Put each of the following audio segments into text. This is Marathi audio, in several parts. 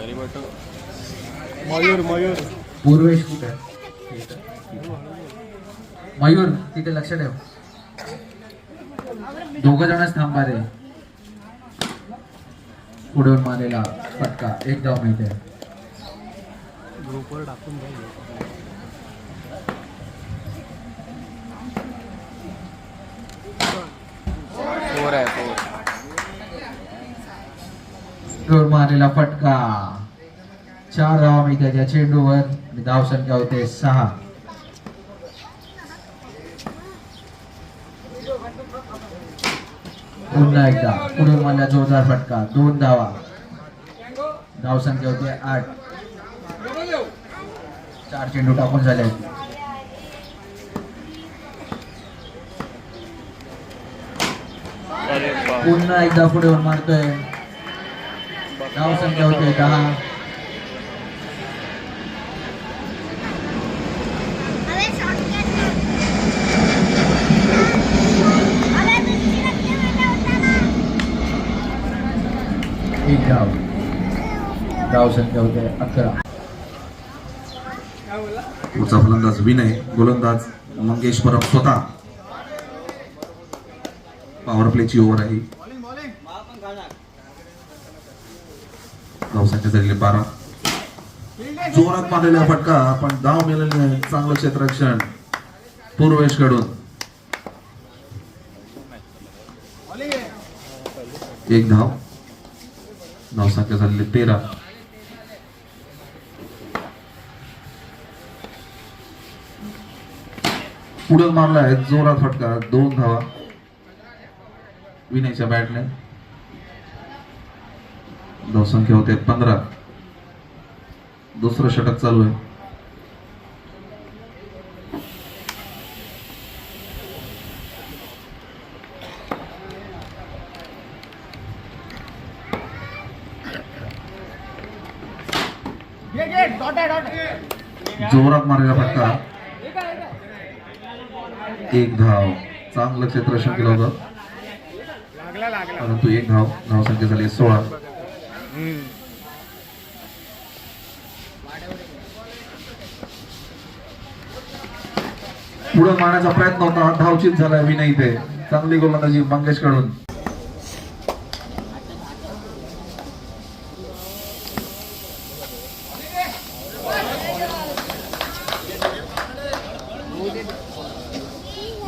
मयूर मयूर पूर्वेश कुठे मयूर तिथे लक्ष ठेव. दोघ जणच थांबा रे. पुढे मारलेला फटका एक धाव मिळते. ग्रुपवर टाकून द्या. मारलेला फटका 4 धावा मिळते त्या चेंडूवर. धाव संख्या होते 6. पुन्हा एकदा पुढे मारला जोरदार फटका 2 धावा. धाव संख्या होते 8. 4 चेंडू टाकून झाले. पुन्हा एकदा पुढे मारतोय. धाव संख्या होते 10. एक धाव. धाव संख्या होते 11. पुढचा फलंदाज विनय, गोलंदाज मंगेश परब स्वतः. पॉवर प्लेची ओव्हर आहे. धावसंख्या झालेली 12. जोरात मारलेला फटका पण धाव मिळालेली नाही. चांगलं क्षेत्ररक्षण पूर्वेश कडून. एक धाव. धावसंख्या झालेली 13. पुढे मारलाय जोरात फटका 2 धावा विनयच्या बॅटने. धावसंख्या होते 15. दुसरं षटक चालू आहे. जोरात मारलेला फटका 1 धाव. चांगलं क्षेत्ररक्षण केलं होतं परंतु 1 धाव. धावसंख्या झाली 16. पुढे मारण्याचा प्रयत्न होता. धावचीत झाला विनय. इथे चांगली गोलंदाजी मंगेश कडून.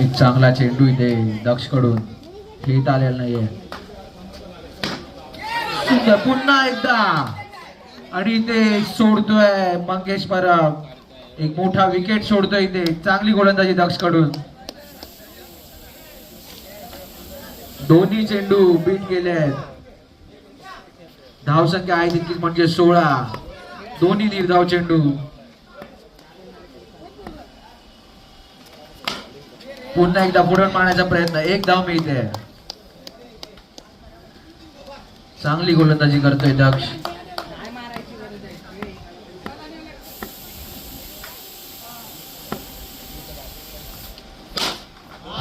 एक चांगला चेंडू इथे दक्ष कडून खेळता आलेला नाहीये. पुन्हा एकदा आणि इथे सोडतोय मंगेश परब. एक मोठा विकेट सोडतोय इथे. चांगली गोलंदाजी दक्ष कडून. दोन्ही चेंडू बीट केले आहेत. धावसंख्या आहे तितकीच म्हणजे 16. दोन्ही निर्धाव चेंडू. पुन्हा एकदा पुढे मारण्याचा प्रयत्न. 1 धाव मिळते. चांगली गोलंदाजी करतोय दक्ष.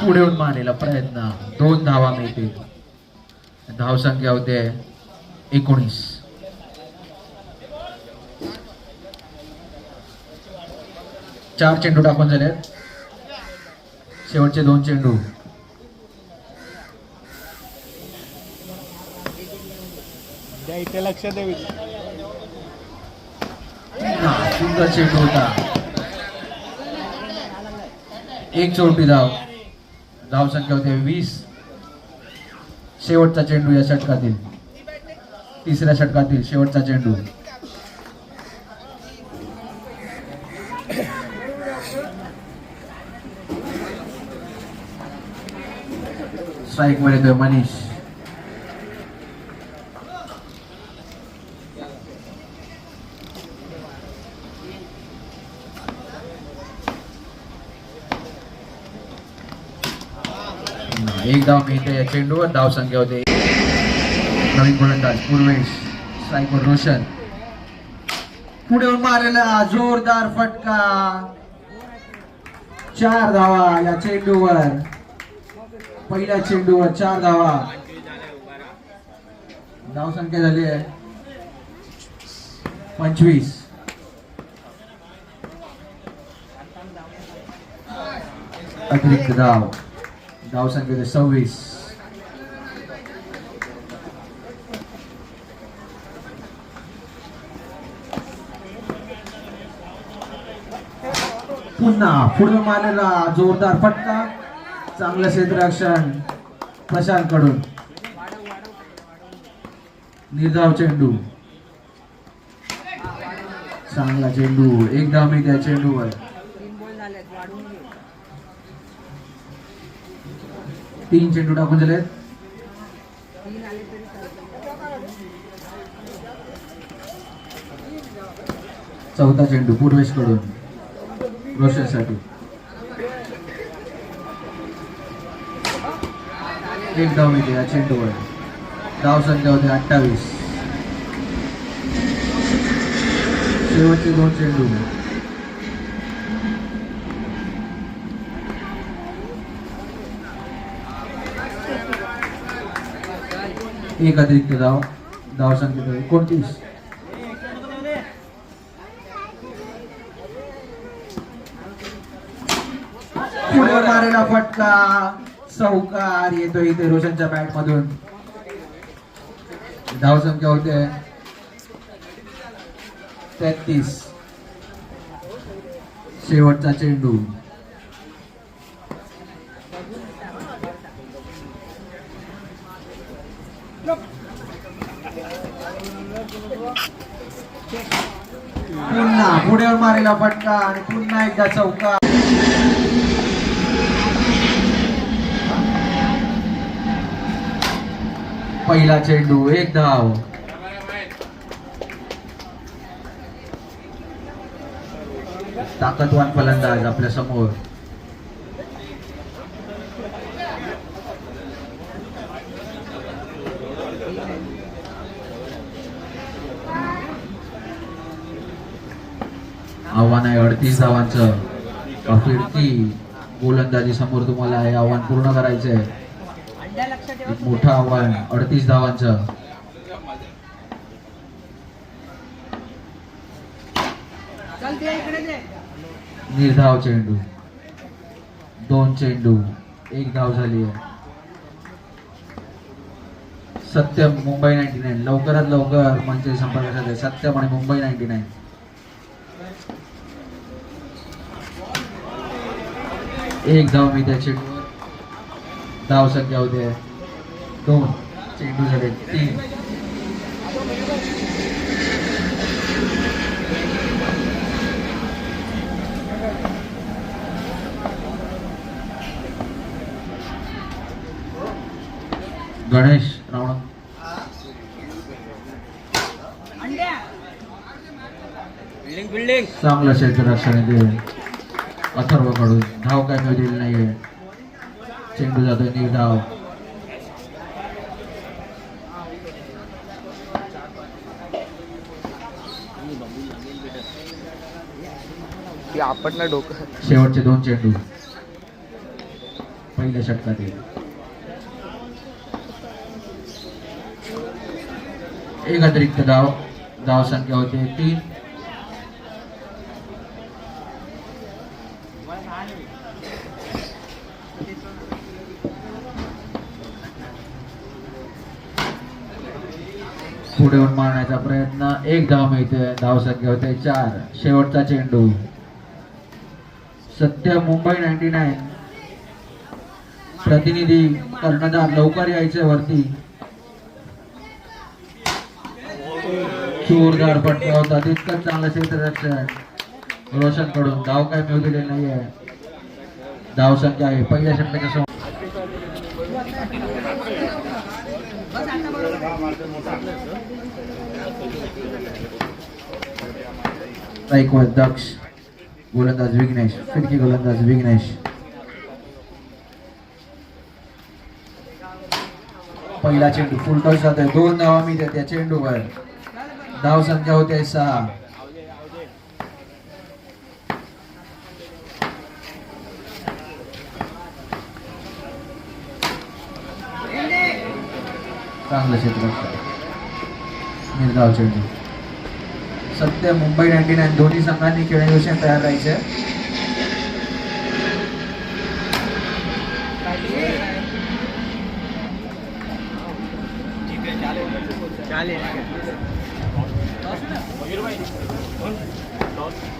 पुढे मारलेला प्रयत्न 2 धावा मिळतील. धाव संख्या होते 19. चार चेंडू टाकून झाले. शेवटचे 2 चेंडू. इथे लक्ष द्यावी. सुंदर चेंडू होता. 1 चौटी धाव. धाव संख्या होते 20. शेवटचा चेंडू या षटकातील. तिसऱ्या षटकातील शेवटचा चेंडू. स्ट्राइक मध्ये येतोय मनीष. एक धाव मिळते या चेंडूवर. धाव संख्या होते. नवीन गोलंदाज पूर्वेश. स्ट्राइकवर रोशन. पुढे मारलेला जोरदार फटका. 4 धावा या चेंडूवर. पहिल्या चेंडूवर 4 धावा. धाव संख्या झाली आहे 25. अतिरिक्त धाव. धाव संख्या होते 26. पुन्हा पुढे मारलेला जोरदार फटका. चांगलं क्षेत्ररक्षण प्रशांत कडून. निर्धाव चेंडू. चांगला चेंडू. एक धाव मिळते या चेंडूवर. 3 चेंडू टाकून झालेत. चौथा चेंडू पूर्वेश कडून रोशनसाठी. एक धाव मिळते या चेंडूवर. धाव संख्या होते 28. शेवटचे 2 चेंडू. एक अतिरिक्त धाव. धाव संख्या 29. पुढे मारेला फटका. चौकार येतो इथे रोशनच्या बॅट मधून. धाव संख्या होते 33. शेवटचा चेंडू. पुन्हा पुढे मारेला फटका आणि पुन्हा एकदा चौकार. पहिला चेंडू. एक धाव. ताकदवान फलंदाज आपल्या समोर. आव्हान आहे 38 धावांचं. फिरती गोलंदाजी समोर तुम्हाला हे आव्हान पूर्ण करायचंय. एक मोठं आव्हान 38 धावांचं. निर्धाव चेंडू. 2 चेंडू. 1 धाव झाली आहे. सत्यम मुंबई 99 लवकरात लवकर म्हणजे संपर्क साधा. सत्यम आणि मुंबई 99. एक धाव मी त्या चेंडूवर. धाव संख्या होते 2. चेंडू झाले 3. गणेश रावण. चांगलं क्षेत्ररक्षण येते अथर्व कडून. धाव काय मिळतील नाहीये. चेंडू जातोय निर्धाव. शेवटचे 2 चेंडू पहिल्या षटकातील. एक अतिरिक्त धाव. धाव संख्या होते 3. पुढे येऊन मारण्याचा प्रयत्न. 1 धाव मिळते. धाव संख्या होते 4. शेवटचा चेंडू. सत्य मुंबई 99 प्रतिनिधी कर्णधार लवकर यायचे वरती. जोरदार फटका होता. तितकंच चांगलं क्षेत्ररक्षण रोशन कडून. धाव काय मिळू दिले नाहीये. धाव संख्या आहे पहिल्या षटकाच्या समोर. दक्ष. गोलंदाज विघ्नेश. फिरकी गोलंदाज विघ्नेश. पहिला चेंडू फुल टॉस जात आहे. 2 धावा मिळतात त्या चेंडूवर. धाव संख्या होते 6. चांगलं क्षेत्ररक्षण. निर्धाव चेंडू. सध्या मुंबई 99 दोन्ही संघांनी खेळण्याविषयी तयार राहायचे.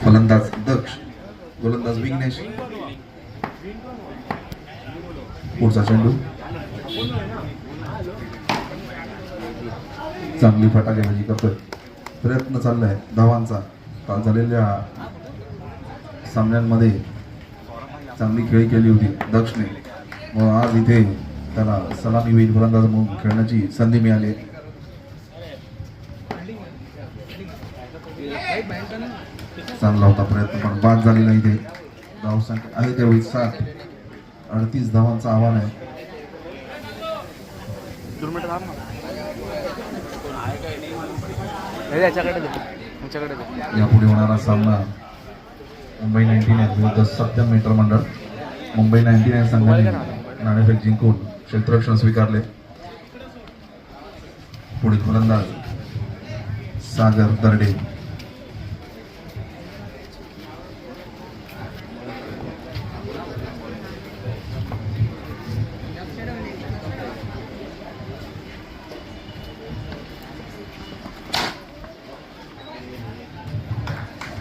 फलंदाज दक्ष, गोलंदाज विघ्नेश. पुढचा चेंडू चांगली फटाकेबाजी करतोय. प्रयत्न चाललाय धावांचा. काल झालेल्या सामन्यांमध्ये चांगली खेळी केली होती दक्षने, व आज इथे त्याला सलामीवीर फलंदाज म्हणून खेळण्याची संधी मिळाली. चांगला होता प्रयत्न पण बाद झाली नाही. इथे धावसंख्या आहे तेवढी 7. 38 धावांचं आव्हान आहे. यापुढे होणारा सामना मुंबई 99 विरुद्ध सत्यम मीटर मंडळ. मुंबई 99 संघाने नाणेफेक जिंकून क्षेत्ररक्षण स्वीकारले. पुढील फलंदाज सागर दर्डे.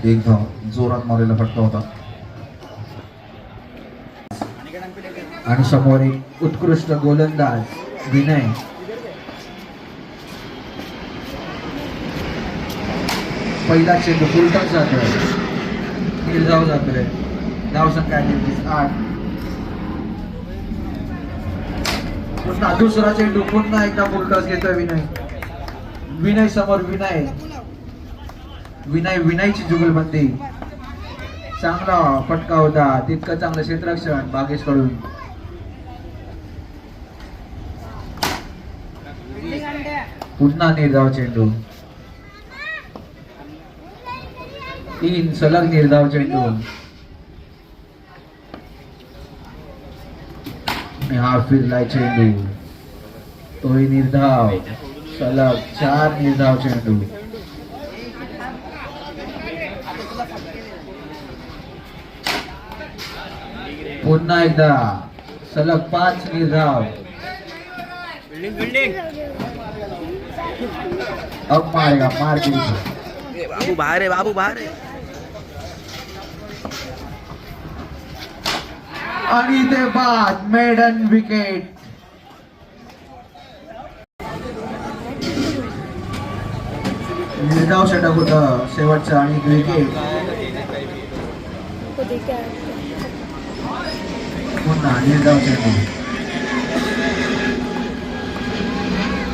एक धाव जोरात मारलेला फटका होता. आणि समोर एक उत्कृष्ट गोलंदाज विनय. पहिला चेंडू फुलटॉस जातोय. निर्धाव जातोय. धावसंख्या 8. पुन्हा दुसरा चेंडू पुन्हा एकदा फुलटॉस घेतोय विनय. विनय समोर विनयची जुगलबंदी. चांगला फटका होता. तितकं चांगलं क्षेत्ररक्षण भागेश कडून. पुन्हा निर्धाव चेंडू. 3 सलग निर्धाव चेंडू. हा फिरलाय चेंडू. तोही निर्धाव. सलग 4 निर्धाव चेंडू. पुन्हा एकदा सलग 5 निर्धाव. अब मारेगा मार के बाबू बाहर है, बाबू बाहर है. आणि ते बाद मेडन विकेट. निर्धाव षटक होतं शेवटचं आणि विकेट. पुन्हा निर्धाव चेंडू.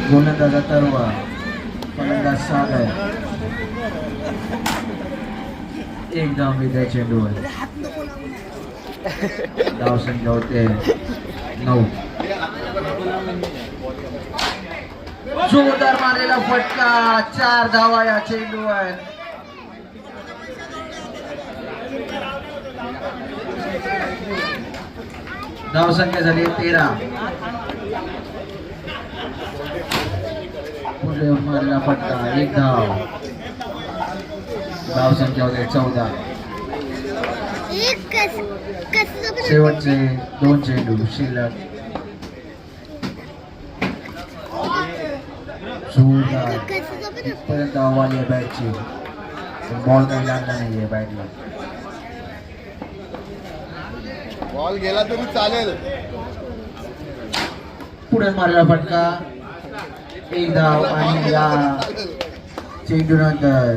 गोलंदाज अथर्व. फलंदाज सागर. एक धाव मिळते चेंडूवर. धावसंख्या होते 9. जोरदार मारलेला फटका. 4 धावा या चेंडूवर. धावसंख्या झाली 13. पुढे मारलेला फटका. 1 धाव. धावसंख्या होते 14. शेवटचे 2 चेंडू शिल्लक. जोरदार इथपर्यंत आव्हान आहे बॅटची. बॉल काही लागला नाहीये बॅटला. बॉल गेला तरी चालेल. पुढे मारलेला फटका. 1 धाव आणि या चेंडू नंतर